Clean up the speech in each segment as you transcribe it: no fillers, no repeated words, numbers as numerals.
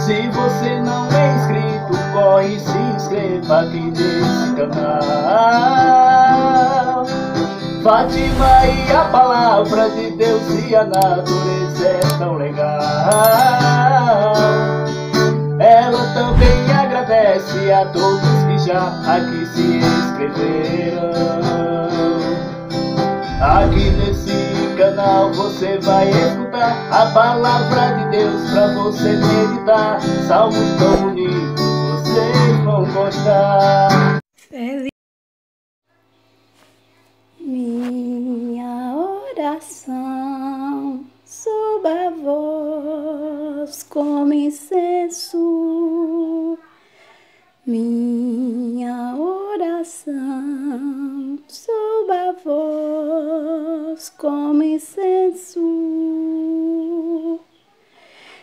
Se você não é inscrito, corre e se inscreva aqui nesse canal. Fátima e a palavra de Deus e a natureza é tão legal. Ela também agradece a todos que já aqui se inscreveram. Aqui nesse canal você vai escutar a palavra de Deus pra você meditar. Salmos tão bonitos, vocês vão gostar. Minha oração suba a voz como incenso. Minha oração suba a voz como incenso.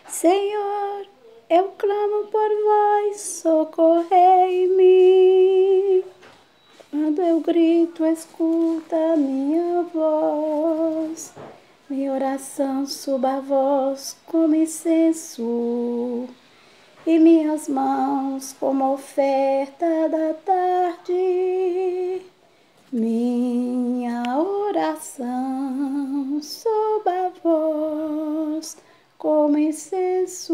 Senhor, eu clamo por vós, socorrei-me. Quando eu grito, escuta a minha voz. Minha oração suba a voz como incenso, e minhas mãos como oferta da tarde. Minha oração suba a voz como incenso.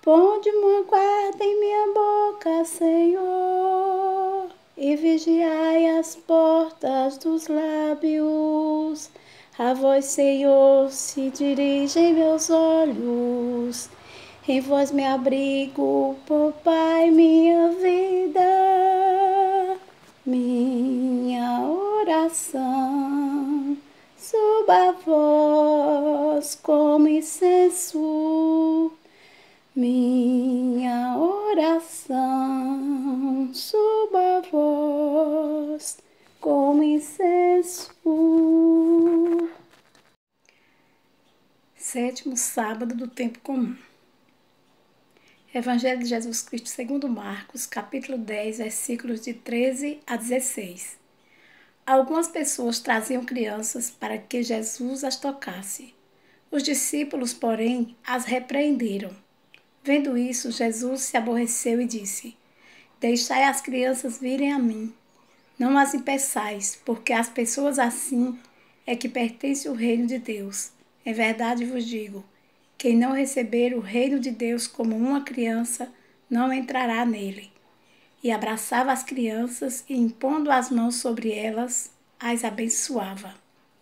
Ponde uma guarda em minha boca, Senhor, e vigiai as portas dos lábios. A vós, Senhor, se dirigem meus olhos. Em vós me abrigo, poupai minha vida. Minha oração suba a voz como incenso. Minha oração suba a voz como incenso. Sétimo sábado do tempo comum. Evangelho de Jesus Cristo segundo Marcos, capítulo 10, versículos de 13 a 16. Algumas pessoas traziam crianças para que Jesus as tocasse. Os discípulos, porém, as repreenderam. Vendo isso, Jesus se aborreceu e disse: Deixai as crianças virem a mim. Não as impeçais, porque as pessoas assim é que pertence o reino de Deus. Em verdade vos digo, quem não receber o reino de Deus como uma criança, não entrará nele. E abraçava as crianças e, impondo as mãos sobre elas, as abençoava.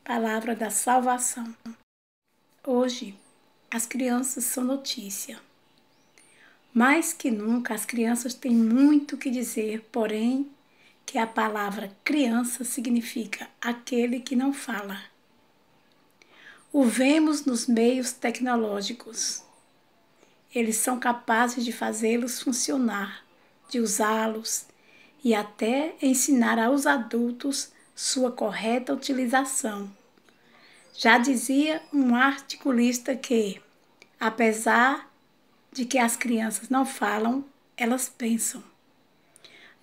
Palavra da salvação. Hoje, as crianças são notícia. Mais que nunca, as crianças têm muito o que dizer, porém, que a palavra criança significa aquele que não fala. O vemos nos meios tecnológicos. Eles são capazes de fazê-los funcionar, de usá-los e até ensinar aos adultos sua correta utilização. Já dizia um articulista que, apesar de que as crianças não falam, elas pensam.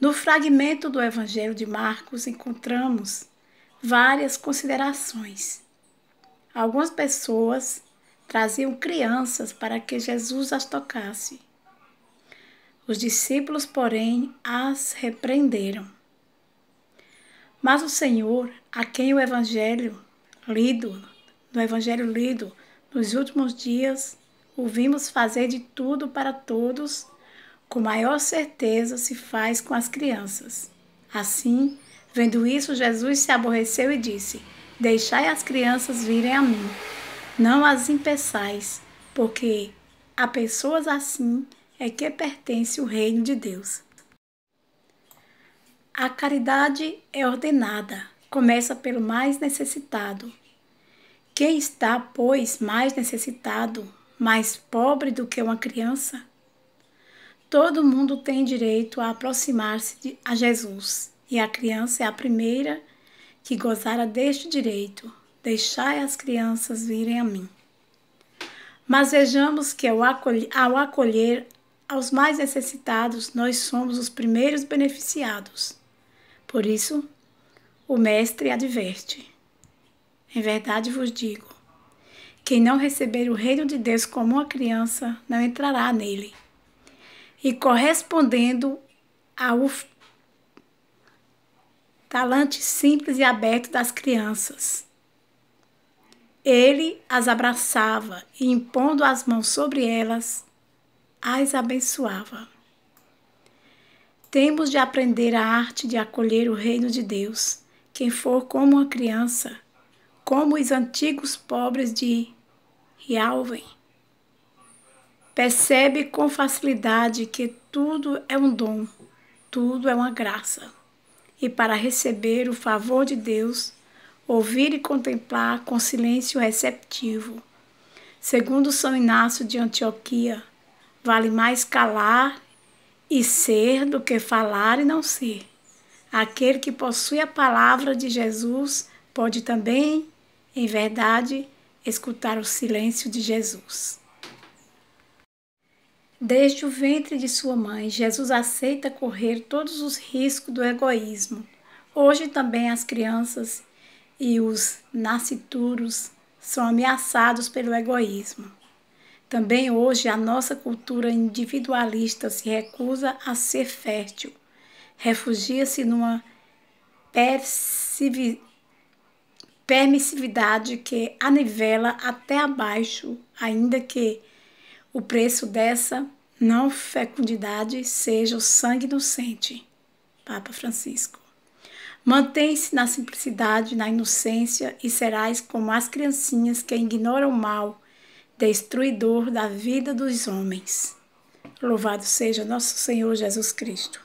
No fragmento do Evangelho de Marcos encontramos várias considerações. Algumas pessoas traziam crianças para que Jesus as tocasse. Os discípulos, porém, as repreenderam. Mas o Senhor, a quem o Evangelho lido nos últimos dias, ouvimos fazer de tudo para todos, com maior certeza se faz com as crianças. Assim, vendo isso, Jesus se aborreceu e disse: Deixai as crianças virem a mim, não as impeçais, porque a pessoas assim é que pertence o reino de Deus. A caridade é ordenada, começa pelo mais necessitado. Quem está, pois, mais necessitado, mais pobre do que uma criança? Todo mundo tem direito a aproximar-se a Jesus, e a criança é a primeira que gozara deste direito. Deixai as crianças virem a mim. Mas vejamos que ao acolher aos mais necessitados, nós somos os primeiros beneficiados. Por isso, o Mestre adverte: Em verdade vos digo, Quem não receber o reino de Deus como uma criança, não entrará nele. E correspondendo ao talante simples e aberto das crianças, ele as abraçava e, impondo as mãos sobre elas, as abençoava. Temos de aprender a arte de acolher o reino de Deus. Quem for como uma criança, como os antigos pobres de Yalven, percebe com facilidade que tudo é um dom, tudo é uma graça. E para receber o favor de Deus, ouvir e contemplar com silêncio receptivo. Segundo São Inácio de Antioquia, vale mais calar e ser do que falar e não ser. Aquele que possui a palavra de Jesus pode também, em verdade, escutar o silêncio de Jesus. Desde o ventre de sua mãe, Jesus aceita correr todos os riscos do egoísmo. Hoje também as crianças e os nascituros são ameaçados pelo egoísmo. Também hoje a nossa cultura individualista se recusa a ser fértil, refugia-se numa permissividade que a nivela até abaixo, ainda que o preço dessa não fecundidade seja o sangue inocente. Papa Francisco. Mantém-se na simplicidade, na inocência, e serás como as criancinhas que ignoram o mal, destruidor da vida dos homens. Louvado seja nosso Senhor Jesus Cristo.